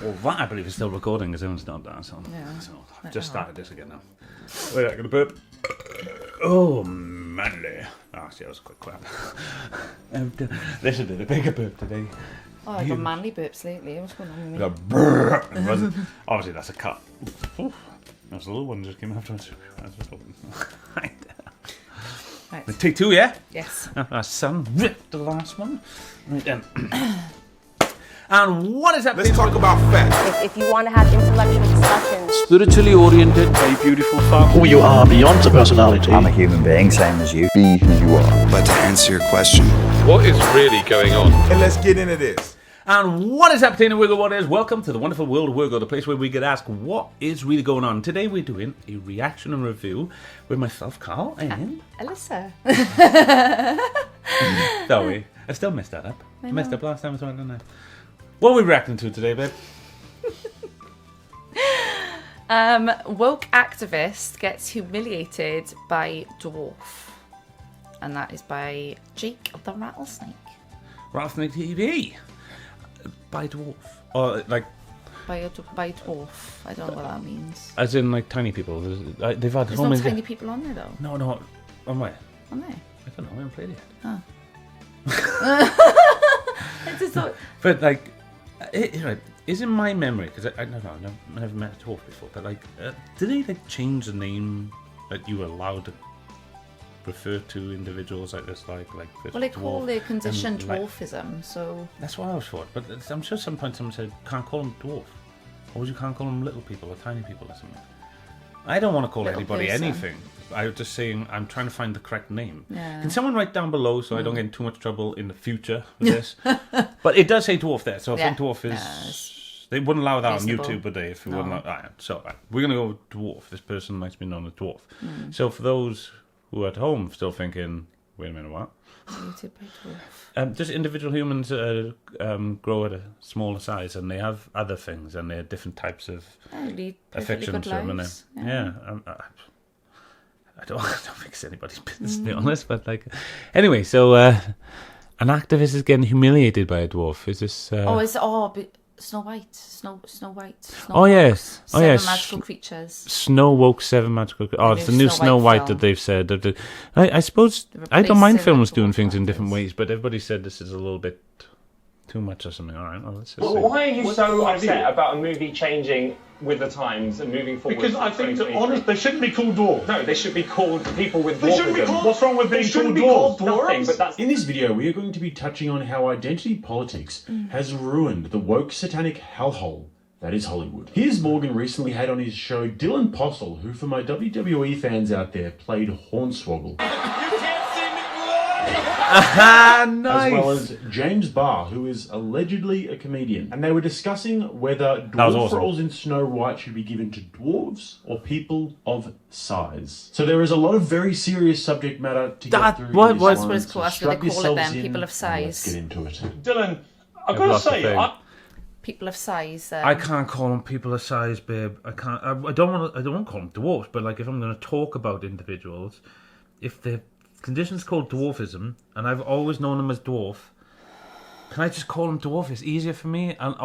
Well, that I believe is still recording because everyone's not done. So I've just started this again now. Wait, I'm gonna burp. Oh, manly. Oh, see, that was a quick clap. This did a bigger burp today. Oh, I got manly burps lately. What's going on with me? The burp. It wasn't. Obviously, that's a cut. Oof. That was a little one just came afterwards. Right. Take two, yeah? Yes. Our son ripped the last one. Right then. And what is that? Let's talk about facts. If you want to have intellectual discussions. Spiritually oriented, a beautiful far. Who you are beyond the personality. I'm a human being, same as you. Be who you are. But to answer your question, what is really going on? And let's get into this. And what is happening in Wirgo? What is? Welcome to the wonderful world of Wirgo, the place where we get asked what is really going on. Today we're doing a reaction and review with myself, Carl, and Alyssa. Zoe. I still messed that up. I messed up last time as well, didn't I? What are we reacting to today, babe? Woke activist gets humiliated by Dwarf. And that is by Jake the Rattlesnake. Rattlesnake TV. By Dwarf. Or like... By Dwarf. I don't know what that means. As in like tiny people. They've had There's so no many... tiny people on there though. No. On where? On there? I don't know, I haven't played it yet. Oh. I just thought... But like... Is in my memory, because I don't know, I've never met a dwarf before, but like, did they like change the name that you were allowed to refer to individuals like this, like well, they call their condition like, dwarfism, so... That's what I always thought, but I'm sure some point someone said, can't call them dwarf, or you can't call them little people or tiny people or something. I don't want to call little anybody person. anything. I'm just saying I'm trying to find the correct name. Yeah. Can someone write down below so I don't get in too much trouble in the future with this? But it does say dwarf there, so I think dwarf is... They wouldn't allow that reasonable. on YouTube, would they? If we wouldn't allow... So we're going to go with dwarf. This person likes to be known as dwarf. So for those who are at home still thinking, wait a minute, what? YouTube by dwarf. Just individual humans grow at a smaller size, and they have other things, and they have different types of affection to them. I don't think it's anybody's business, to be honest. But like, anyway, so an activist is getting humiliated by a dwarf. Is this? Snow White. Snow yes. Seven magical creatures. Snow woke 7 magical creatures. Oh, it's the new Snow White that they've said. I suppose I don't mind films doing things in different ways, but everybody said this is a little bit too much or something. All right, well, let's just see. Why are you so upset about a movie changing with the times and moving forward? Because I think that honestly, they shouldn't be called dwarves. No, they should be called people with They shouldn't be dwarfism. called. What's wrong with being called dwarves? Nothing, but that's... In this video, we are going to be touching on how identity politics has ruined the woke satanic hellhole that is Hollywood. Piers Morgan recently had on his show Dylan Postle, who for my WWE fans out there played Hornswoggle. Nice. As well as James Barr, who is allegedly a comedian. And they were discussing whether dwarf roles in Snow White should be given to dwarves or people of size. So there is a lot of very serious subject matter to get through. That's what it's called. That's what they call it then, people of size. Let's get into it. Dylan, I've got to say... People of size. I can't call them people of size, babe. I can't. I don't want to call them dwarfs, but like if I'm going to talk about individuals, if the condition's called dwarfism, and I've always known them as dwarf, can I just call them dwarf? It's easier for me, and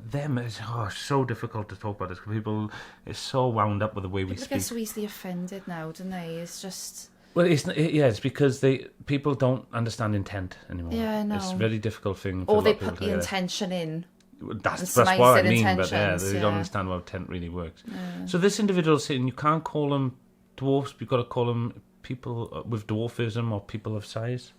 them is so difficult to talk about this because people is so wound up with the way we speak. People get so easily offended now, don't they? It's just. Well, it's because people don't understand intent anymore. Yeah, I know. It's a very difficult thing. Or they put the intention in. That's what I mean, but they don't understand how intent really works. Yeah. So this individual is saying you can't call them dwarfs, you've got to call them people with dwarfism or people of size.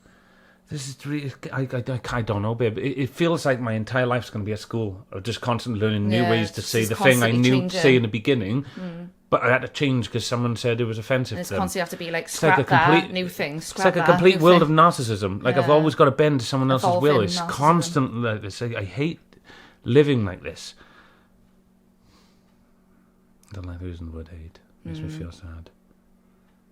This is really, I don't know, babe. It feels like my entire life's going to be at school, of just constantly learning new ways to say the thing I knew to say in the beginning, but I had to change because someone said it was offensive. It's constantly have to be like, scrap that, new thing, scrap that. It's like a complete world of narcissism. Like I've always got to bend to someone else's will. It's constantly like this. I hate living like this. I don't like using the word hate. It makes me feel sad.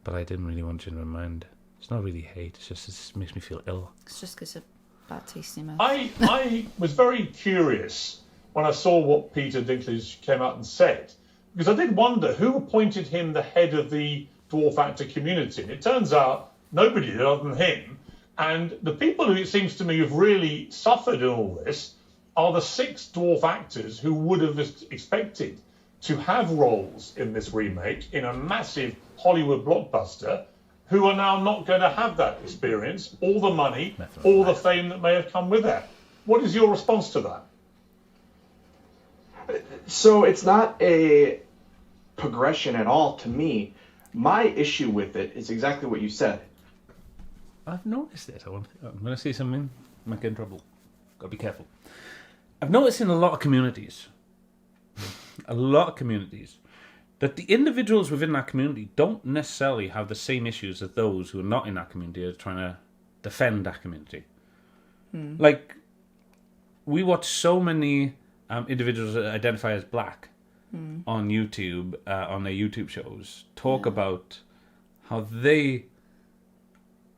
But I didn't really want you to remind. It's not really hate. It's just it makes me feel ill. It's just because of bad taste in your mouth. I was very curious when I saw what Peter Dinklage came out and said, because I did wonder who appointed him the head of the dwarf actor community. And it turns out nobody did other than him. And the people who it seems to me have really suffered in all this are the 6 dwarf actors who would have expected to have roles in this remake in a massive Hollywood blockbuster, who are now not going to have that experience, all the money, all the fame that may have come with that. What is your response to that? So it's not a progression at all to me. My issue with it is exactly what you said. I've noticed it. I'm going to say something, might get in trouble. Got to be careful. I've noticed in a lot of communities, that the individuals within that community don't necessarily have the same issues as those who are not in that community are trying to defend that community. Like, we watch so many individuals that identify as black on YouTube, on their YouTube shows, talk about how they,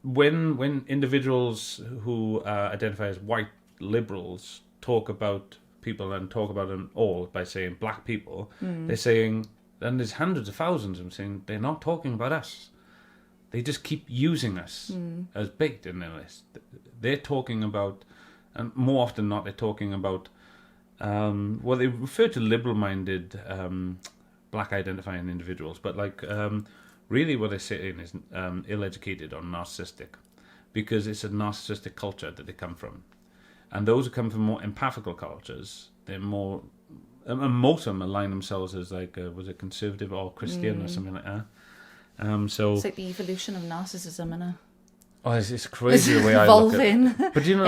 when individuals who identify as white liberals talk about people and talk about them all by saying black people, they're saying, and there's hundreds of thousands of them saying, they're not talking about us. They just keep using us as bait in their list. They're talking about, and more often than not, they're talking about, well, they refer to liberal-minded black-identifying individuals, but like really what they're saying is ill-educated or narcissistic, because it's a narcissistic culture that they come from. And those who come from more empathical cultures, they're more, and most of them align themselves as like, was it conservative or Christian or something like that. So it's like the evolution of narcissism, innit? Oh, it's crazy the way I look at it. But you know,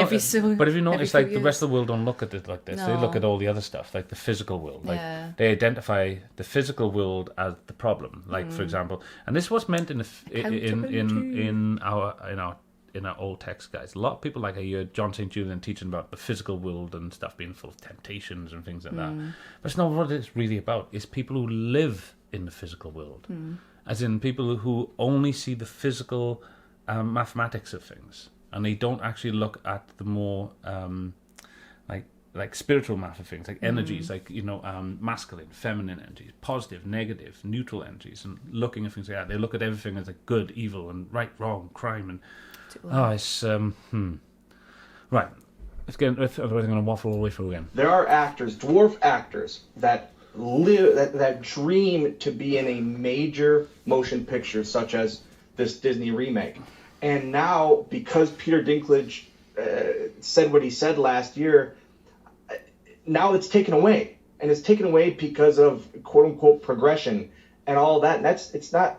but if you notice, like the rest of the world don't look at it like this. No. They look at all the other stuff, like the physical world. Like they identify the physical world as the problem. Like for example, and this was meant in our old text, guys. A lot of people, like I hear John St. Julian teaching about the physical world and stuff being full of temptations and things like that. But it's not what it's really about. It's people who live in the physical world, as in people who only see the physical mathematics of things, and they don't actually look at the more like spiritual math of things, like energies, like masculine, feminine energies, positive, negative, neutral energies, and looking at things like that. They look at everything as like good, evil, and right, wrong, crime, and it's right. Let's get. Otherwise, I'm going to waffle all the way through again. There are actors, dwarf actors, that live that dream to be in a major motion picture, such as this Disney remake. And now, because Peter Dinklage said what he said last year, now it's taken away. And it's taken away because of quote-unquote progression and all that. And it's not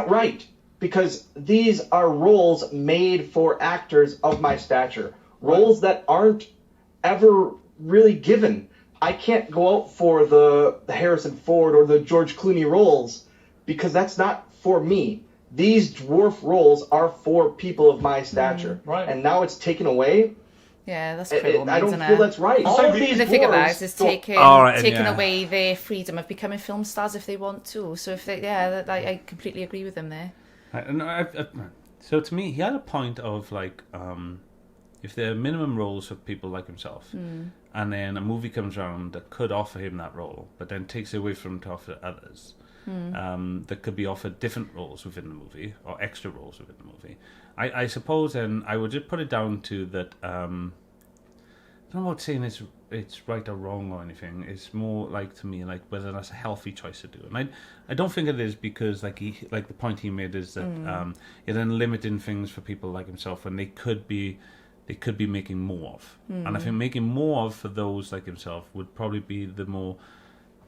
right. Because these are roles made for actors of my stature. Roles that aren't ever really given. I can't go out for the Harrison Ford or the George Clooney roles, because that's not for me. These dwarf roles are for people of my stature. Right. And now it's taken away. Yeah, that's cruel. I don't feel that's right. All of these thing about it is taking away their freedom of becoming film stars if they want to. So if they, I completely agree with them there. So to me, he had a point of like, if there are minimum roles for people like himself, and then a movie comes around that could offer him that role, but then takes it away from him to offer others, that could be offered different roles within the movie or extra roles within the movie. I suppose then I would just put it down to that. I don't know about saying it's right or wrong or anything. It's more like, to me, like whether that's a healthy choice to do. And I don't think it is, because like the point he made is that you're then limiting things for people like himself when they could be making more of. And I think making more of for those like himself would probably be the more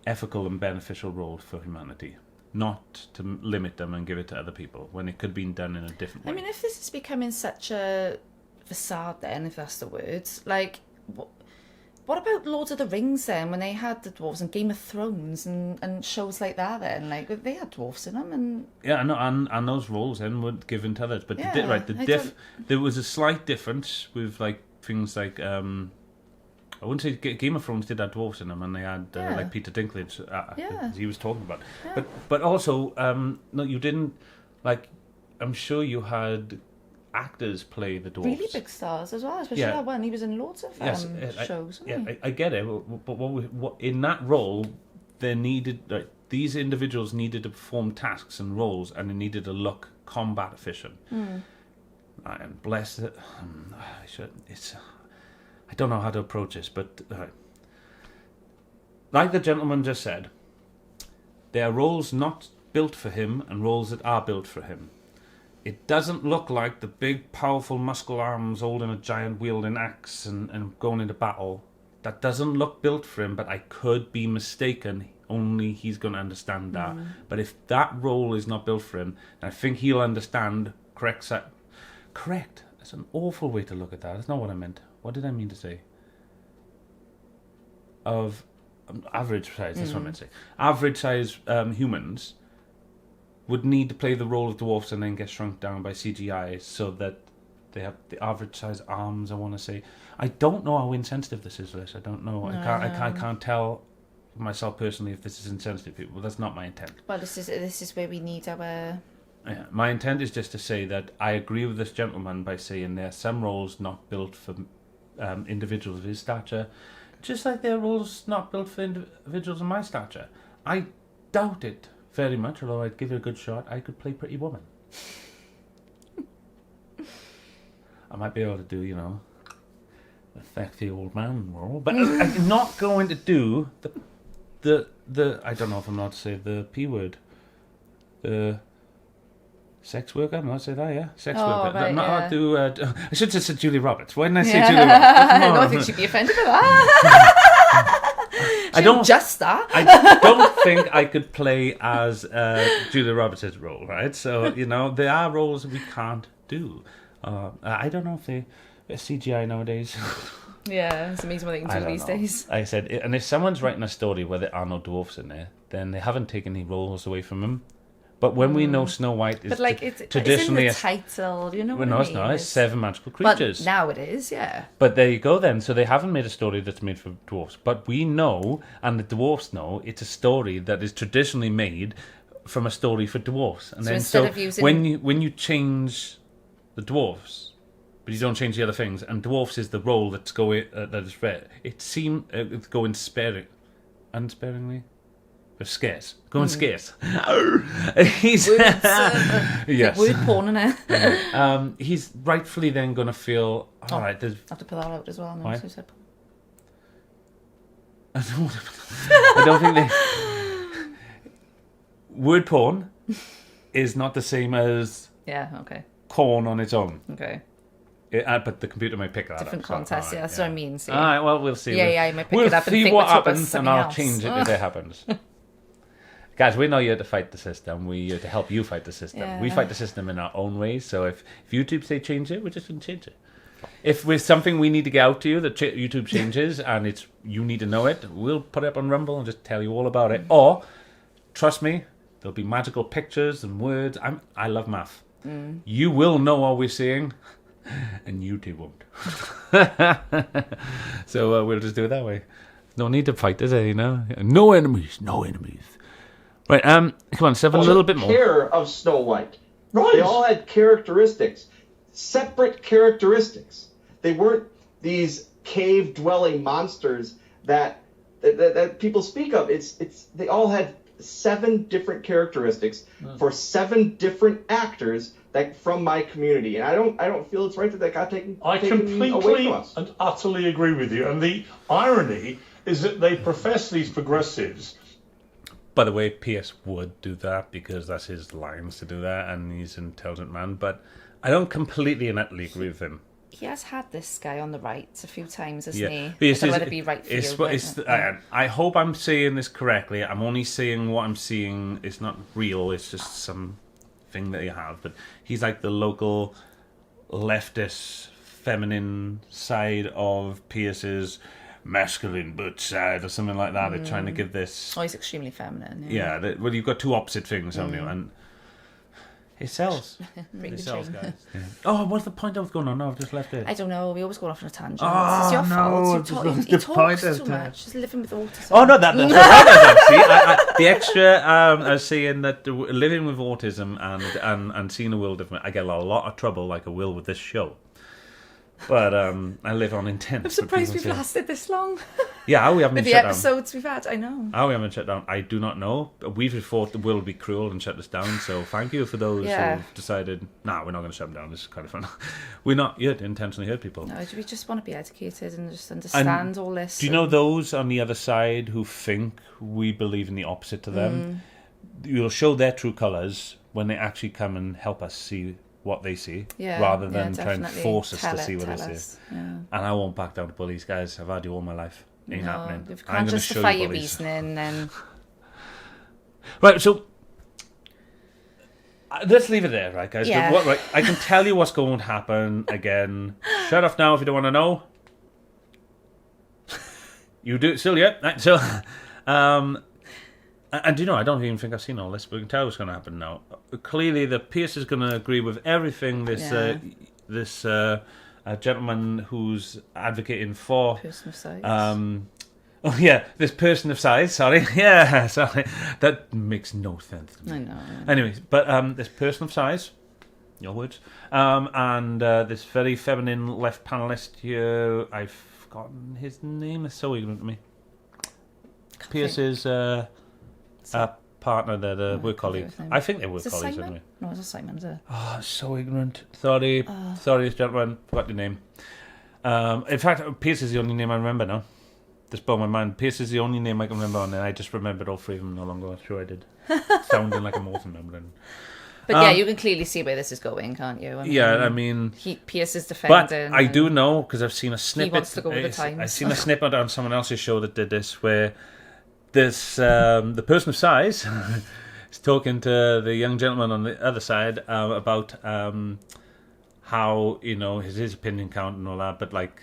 ethical and beneficial role for humanity, not to limit them and give it to other people when it could be done in a different way. I mean, if this is becoming such a facade then, if that's the word, like, what about Lord of the Rings then, when they had the dwarves, and Game of Thrones and shows like that then, like, they had dwarves in them, and... Yeah, and those roles then were given to others, but there was a slight difference with, like, things like, I wouldn't say Game of Thrones did have dwarves in them, and they had like Peter Dinklage, as he was talking about. Yeah. But also, no, you didn't, like, I'm sure you had actors play the dwarves. Really big stars as well, especially that one. He was in loads of shows. I get it, but what in that role, they needed, like, these individuals needed to perform tasks and roles, and they needed to look combat efficient. And bless it, I don't know how to approach this, but like the gentleman just said, there are roles not built for him and roles that are built for him. It doesn't look like the big, powerful, muscle arms holding a giant wielding axe and going into battle. That doesn't look built for him, but I could be mistaken. Only he's going to understand that. But if that role is not built for him, I think he'll understand correct. That's an awful way to look at that. That's not what I meant. What did I mean to say? Of average size, that's what I meant to say. Average size humans would need to play the role of dwarfs and then get shrunk down by CGI so that they have the average size arms, I want to say. I don't know how insensitive this is, Liz. I don't know. No. I can't tell myself personally if this is insensitive to people. That's not my intent. Well, this is where we need our... Yeah, my intent is just to say that I agree with this gentleman by saying there are some roles not built for individuals of his stature, just like there are roles not built for individuals of my stature. I doubt it very much, although I'd give it a good shot. I could play Pretty Woman. I might be able to do, the sexy old man role, but I'm not going to do the I don't know if I'm allowed to say the P word, the sex worker. I'm allowed to say that, yeah, sex worker. Right, I'm not allowed to do. I should have said Julie Roberts. Why didn't I say Julie Roberts? No, I think she'd be offended by that. I don't think I could play as Julia Roberts' role, right? So there are roles that we can't do. I don't know if they're CGI nowadays. Yeah, it's amazing what they can do these days. I said, and if someone's writing a story where there are no dwarfs in there, then they haven't taken any roles away from them. But when we know Snow White is traditionally it's in the title, you know what I mean? No, it's not. It's 7 magical creatures. But now it is, yeah. But there you go then. So they haven't made a story that's made for dwarfs. But we know, and the dwarfs know, it's a story that is traditionally made from a story for dwarfs. And so then instead of using... when you change the dwarfs, but you don't change the other things, and dwarfs is the role that's going that is read, it seemed it's going unsparingly. Scarce. Going scarce. He's yes. Word porn, isn't it? He's rightfully then going to feel all right. I have to pull that out as well. No, why? So said... I don't think they. Word porn is not the same as corn on its own. Okay. But the computer may pick that different up. context, so, that's what I mean. So. All right, well, we'll see. Yeah, you might pick it up and think what we're talking happens, about and I'll else. change it if it happens. Guys, we're not here to fight the system. We're here to help you fight the system. Yeah. We fight the system in our own ways. So if YouTube say change it, we're just going to change it. If there's something we need to get out to you that YouTube changes and it's you need to know it, we'll put it up on Rumble and just tell you all about it. Or, trust me, there'll be magical pictures and words. I love math. You will know what we're saying, and YouTube won't. So we'll just do it that way. No need to fight, is there? No enemies. Right, come on, let's have a little bit more. Care of Snow White. Right. They all had characteristics, separate characteristics. They weren't these cave-dwelling monsters that people speak of. They all had 7 different characteristics for 7 different actors from my community, and I don't feel it's right that got taken. I completely away from us. and utterly agree with you. And the irony is that they profess these progressives. By the way, Piers would do that because that's his lines to do that, and he's an intelligent man. But I don't completely and utterly agree with him. He has had this guy on the right a few times, hasn't he? But whether it be right for you. I hope I'm saying this correctly. I'm only saying what I'm seeing. It's not real. It's just some thing that you have. But he's like the local leftist, feminine side of Piers's masculine but side or something like that. They're trying to give this... Oh, he's extremely feminine. Yeah, well, you've got two opposite things, haven't you? And it sells. It sells, guys. Yeah. Oh, what's the point I was going on? No, I've just left it. I don't know. We always go off on a tangent. Oh, it's your fault. He talks too much. He's living with autism. Oh, no, that's right. See, the extra, I was saying that living with autism and seeing a world different, I get a lot of trouble like I will with this show. But I live on intent. I'm surprised we've lasted this long. Yeah, how we haven't been With shut the episodes we've had, I know. How we haven't shut down, I do not know. We've thought the world would be cruel and shut us down, so thank you for those who've decided, we're not going to shut them down, this is kind of fun. We're not here to intentionally hurt people. No, we just want to be educated and just understand all this. Do you know those on the other side who think we believe in the opposite to them? You'll show their true colours when they actually come and help us see what they see, rather than try and force us to see what they see. Yeah. And I won't back down to bullies, guys. I've had you all my life. Ain't happening. If you can't justify your reasoning, then... Right, so... let's leave it there, right, guys? Yeah. Right, I can tell you what's going to happen again. Shut off now if you don't want to know. You do it still, yeah? Right, so... and you know, I don't even think I've seen all this, but we can tell what's going to happen now. Clearly, the Piers is going to agree with everything this gentleman who's advocating for person of size. This person of size. Sorry, sorry, that makes no sense to me. I know. Anyways, but this person of size, your words, and this very feminine left panelist here. I've forgotten his name. It's so ignorant to me. Pierce's partner, the work colleague. I think they were colleagues anyway. No, it's a Simon, is it? Oh, so ignorant. Sorry, gentlemen. Forgot your name. In fact, Pierce is the only name I remember now. Just blow my mind. Pierce is the only name I can remember, and I just remembered all three of them no longer. I'm sure I did. Sounding like I'm awesome remembering. But you can clearly see where this is going, can't you? I mean... Pierce is defending... But I do know, because I've seen a snippet... He wants to go with the times. I've seen a snippet on someone else's show that did this, where this the person of size is talking to the young gentleman on the other side about how, his opinion count and all that, but, like...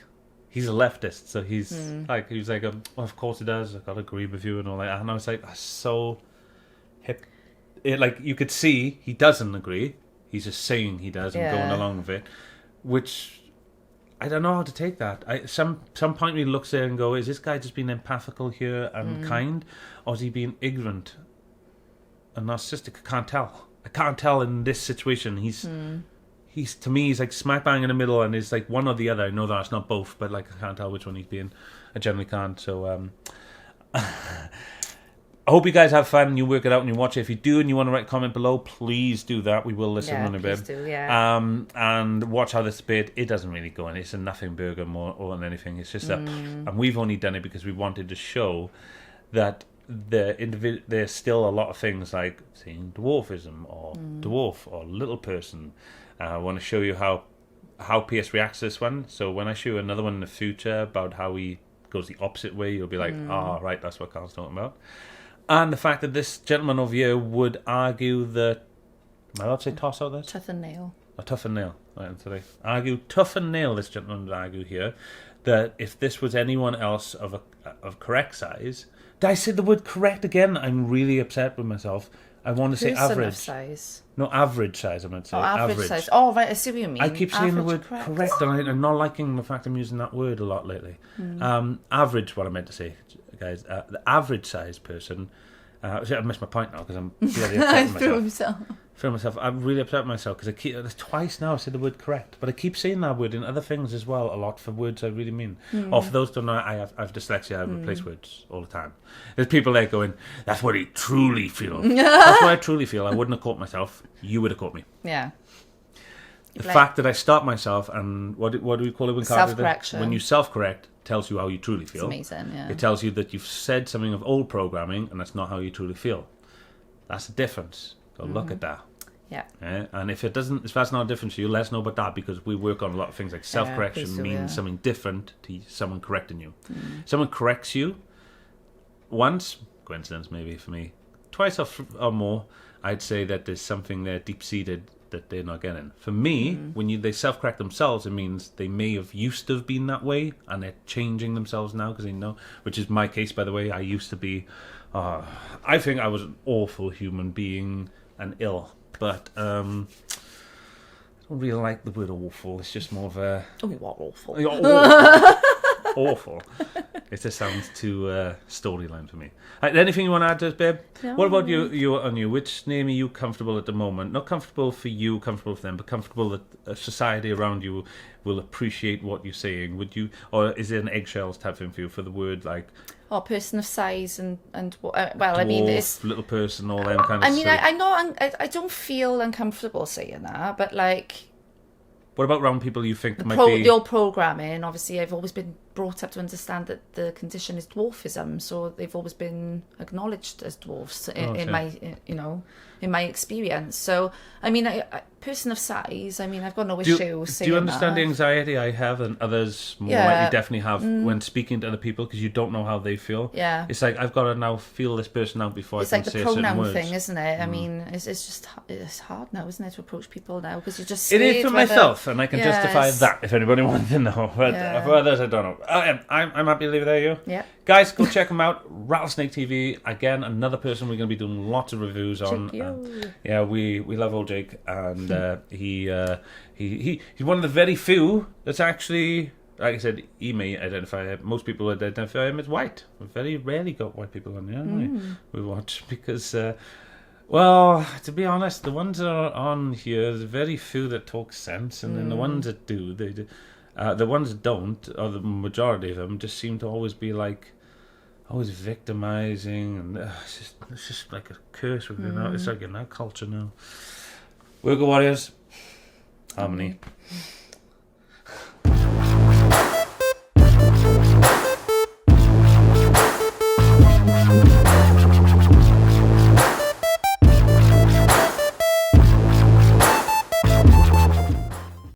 He's a leftist, so he's like, well, of course he does. I've got to agree with you and all that. And I was like, that's so hip. Like, you could see he doesn't agree. He's just saying he does and going along with it, which I don't know how to take that. Some point he looks there and go, is this guy just being empathical here and kind, or is he being ignorant and narcissistic? I can't tell in this situation. He's to me, he's like smack bang in the middle, and it's like one or the other. I know that it's not both, but like I can't tell which one he's being. I generally can't. So I hope you guys have fun and you work it out and you watch it. If you do and you want to write a comment below, please do that. We will listen on a bit. And watch how this debate. It doesn't really go in. It's a nothing burger more than anything. It's just and we've only done it because we wanted to show that there's still a lot of things like saying dwarfism or dwarf or little person. I want to show you how Piers reacts to this one. So when I show you another one in the future about how he goes the opposite way, you'll be like, right, that's what Carl's talking about. And the fact that this gentleman over here would argue that... Am I allowed to say toss out this? Tough and nail. Tough and nail. Right, today. Tough and nail, this gentleman would argue here, that if this was anyone else of correct size... Did I say the word correct again? I'm really upset with myself. I want to say average. Size. No, average size, I'm going to say. Average size. Oh, right, I see what you mean. I keep saying the word correct, and I'm not liking the fact I'm using that word a lot lately. Average, what I meant to say, guys. The average size person... I've missed my point now, because I'm really upset with myself. I'm really upset with myself, because twice now I said the word correct, but I keep saying that word in other things as well, a lot, for words I really mean. Or for those who don't know, I have dyslexia, I replace words all the time. There's people there going, that's what he truly feels. That's what I truly feel. I wouldn't have caught myself. You would have caught me. Yeah. The fact that I stop myself, and what do we call it when self-correction? When you self-correct, tells you how you truly feel. It's amazing, yeah. It tells you that you've said something of old programming, and that's not how you truly feel. That's the difference. So look at that. Yeah. And if that's not a difference to you, let us know about that, because we work on a lot of things like self-correction means something different to someone correcting you. Someone corrects you once, coincidence maybe for me, twice or more, I'd say that there's something there deep-seated that they're not getting. For me, when they self-correct themselves, it means they may have used to have been that way, and they're changing themselves now because they know, which is my case, by the way. I used to be, I think I was an awful human being and ill, but I don't really like the word awful. It's just more of a... Oh, you are awful. Awful. It just sounds too storyline for me. Anything you want to add to this, babe? No. What about you? Which name are you comfortable at the moment? Not comfortable for you, comfortable for them, but comfortable that a society around you will appreciate what you're saying. Would you, or is it an eggshells type thing for you for the word like? Or person of size and well, dwarf, I mean, it's little person, all them kind of. I mean, I don't feel uncomfortable saying that, but like. What about around people you think might be... The old programming, obviously, I've always been brought up to understand that the condition is dwarfism, so they've always been acknowledged as dwarfs in my experience. So, I mean, person of size, I mean, I've got no issue saying that. Do you understand the anxiety I have and others more likely definitely have when speaking to other people because you don't know how they feel? Yeah. It's like, I've got to now feel this person out before I can say certain words. It's like the pronoun thing, isn't it? I mean, it's hard now, isn't it, to approach people now because you're just scared. It is for myself, and I can justify that if anybody wants to know. But for others, I don't know. I'm happy to leave it there, you. Yeah. Guys, go check them out. Rattlesnake TV. Again, another person we're going to be doing lots of reviews on. We love old Jake, and he's one of the very few that's actually, like I said, he may identify. Most people would identify him as white. We've very rarely got white people on here. We watch because. Well, to be honest, the ones that are on here, there's very few that talk sense, and then the ones that do, they do. The ones that don't, or the majority of them, just seem to always be like, always victimizing, and it's just like a curse within it's like in our culture now. Wirgo Warriors, harmony.